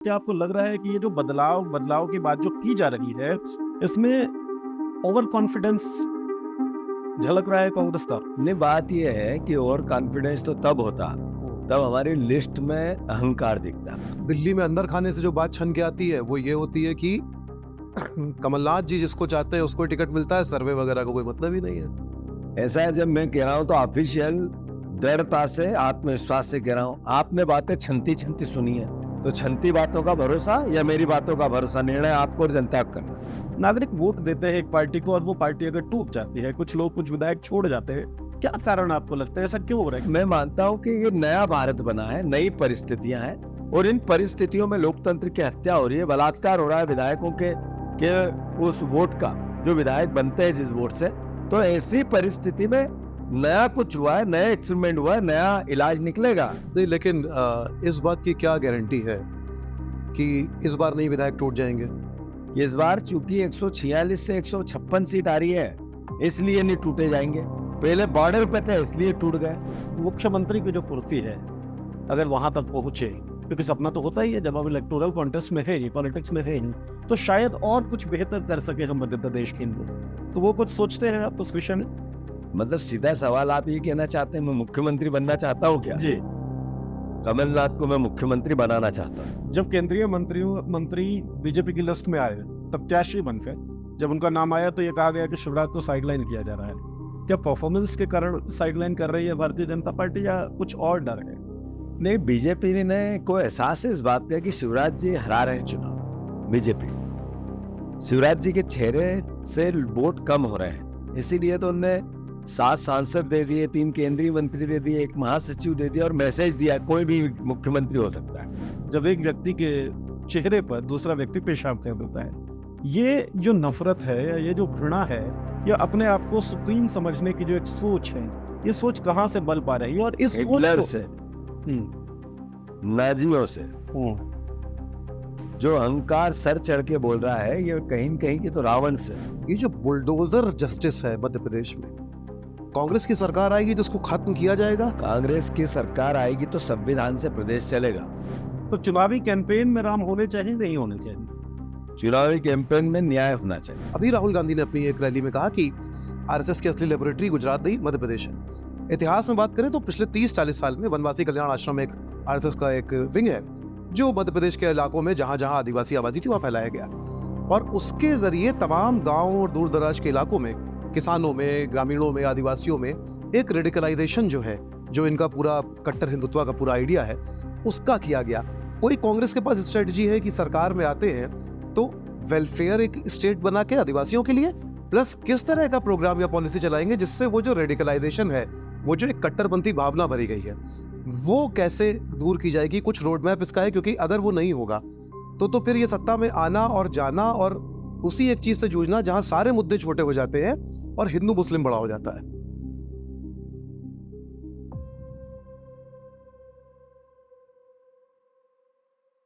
क्या आपको लग रहा है कि ये जो बदलाव की बात जो की जा रही है, इसमें ओवर कॉन्फिडेंस झलक रहा है कांग्रेस का? नहीं, बात यह है कि ओवर कॉन्फिडेंस तो तब होता तब हमारी लिस्ट में अहंकार दिखता। दिल्ली में अंदर खाने से जो बात छन के आती है वो ये होती है कि कमलनाथ जी जिसको चाहते हैं उसको टिकट मिलता है, सर्वे वगैरह का कोई मतलब ही नहीं है। ऐसा है, जब मैं कह रहा हूँ तो ऑफिशियल दृढ़ता से, आत्मविश्वास से कह रहा हूँ। आपने बातें छनती छनती सुनी है, तो छनती बातों का भरोसा या मेरी बातों का भरोसा, निर्णय आपको और जनता को करना। नागरिक वोट देते हैं एक पार्टी को और वो पार्टी अगर टूट जाती है, कुछ लोग कुछ विधायक छोड़ जाते हैं, क्या कारण आपको लगता है ऐसा क्यों हो रहा है? मैं मानता हूँ कि ये नया भारत बना है, नई परिस्थितियां हैं और इन परिस्थितियों में लोकतंत्र की हत्या हो रही है, बलात्कार हो रहा है विधायकों के उस वोट का, जो विधायक बनते हैं जिस वोट से। तो ऐसी परिस्थिति में नया कुछ हुआ है, नया एक्सपेरिमेंट हुआ है, नया इलाज निकलेगा। नहीं, लेकिन इस बात की क्या गारंटी है कि इस बार नहीं विधायक टूट जाएंगे? इस बार चूंकि 146 से 156 सीट आ रही है, इसलिए नहीं टूटे जाएंगे। पहले बॉर्डर पे थे इसलिए टूट गए। मुख्यमंत्री की जो कुर्सी है, अगर वहां तक पहुंचे, क्योंकि सपना तो होता ही है जब हम इलेक्टोरल कॉन्टेस्ट में है ही, पॉलिटिक्स में है ही, तो शायद और कुछ बेहतर कर सके हम मध्य प्रदेश के लिए। तो वो कुछ सोचते हैं आप उस विषय में? मतलब सीधा सवाल आप ये कहना चाहते हैं मैं मुख्यमंत्री बनना चाहता हूँ क्या? जी। कमलनाथ को मैं मुख्यमंत्री बनाना चाहता हूँ। जब केंद्रीय मंत्री बीजेपी की लिस्ट में आए, प्रत्याशी बन के जब उनका नाम आया तो ये कहा गया कि शिवराज को साइडलाइन किया जा रहा है। क्या परफॉर्मेंस के कारण साइडलाइन कर रही है भारतीय जनता पार्टी या कुछ और डर है? नहीं, बीजेपी ने को एहसास है इस बात का कि शिवराज जी हरा रहे हैं चुनाव। बीजेपी शिवराज जी के चेहरे से वोट कम हो रहे हैं, इसीलिए तो उनने 7 सांसद दे दिए, 3 केंद्रीय मंत्री दे दिए, 1 महासचिव दे दिया और मैसेज दिया कोई भी मुख्यमंत्री हो सकता है। जब एक व्यक्ति के चेहरे पर दूसरा व्यक्ति पेशाब कर देता है, ये जो नफरत है या ये जो घृणा है या अपने आप को सुप्रीम समझने की जो एक सोच है, ये सोच कहाँ से बल पा रही है? और इस हिटलर से, नाजियों से जो अहंकार सर चढ़ के बोल रहा है, ये कहीं न कहीं की तो रावण से। ये जो बुलडोजर जस्टिस है मध्य प्रदेश में, कांग्रेस की सरकार आएगी तो उसको खत्म किया जाएगा। कांग्रेस की सरकार आएगी तो संविधान से प्रदेश चलेगा। तो चुनावी कैंपेन में राम होने चाहिए, नहीं होने चाहिए? चुनावी कैंपेन में न्याय होना चाहिए। अभी राहुल गांधी ने अपनी एक रैली में कहा कि आरएसएस की असली लेबोरेटरी गुजरात नहीं मध्य प्रदेश है। इतिहास में बात करें तो पिछले 30-40 साल में वनवासी कल्याण आश्रम एक आरएसएस का एक विंग है जो मध्य प्रदेश के इलाकों में जहां जहां आदिवासी आबादी थी वहां फैलाया गया, और उसके जरिए तमाम गाँव और दूर दराज के इलाकों में किसानों में, ग्रामीणों में, आदिवासियों में एक रेडिकलाइजेशन जो है, जो इनका पूरा कट्टर हिंदुत्व का पूरा आइडिया है, उसका किया गया। कोई कांग्रेस के पास स्ट्रेटजी है कि सरकार में आते हैं तो वेलफेयर एक स्टेट बना के आदिवासियों के लिए, प्लस किस तरह का प्रोग्राम या पॉलिसी चलाएंगे जिससे वो जो रेडिकलाइजेशन है, वो जो एक कट्टरपंथी भावना भरी गई है, वो कैसे दूर की जाएगी? कुछ रोड मैप इसका है, क्योंकि अगर वो नहीं होगा तो फिर ये सत्ता में आना और जाना और उसी एक चीज से जूझना जहां सारे मुद्दे छोटे हो जाते हैं और हिंदू मुस्लिम बड़ा हो जाता है।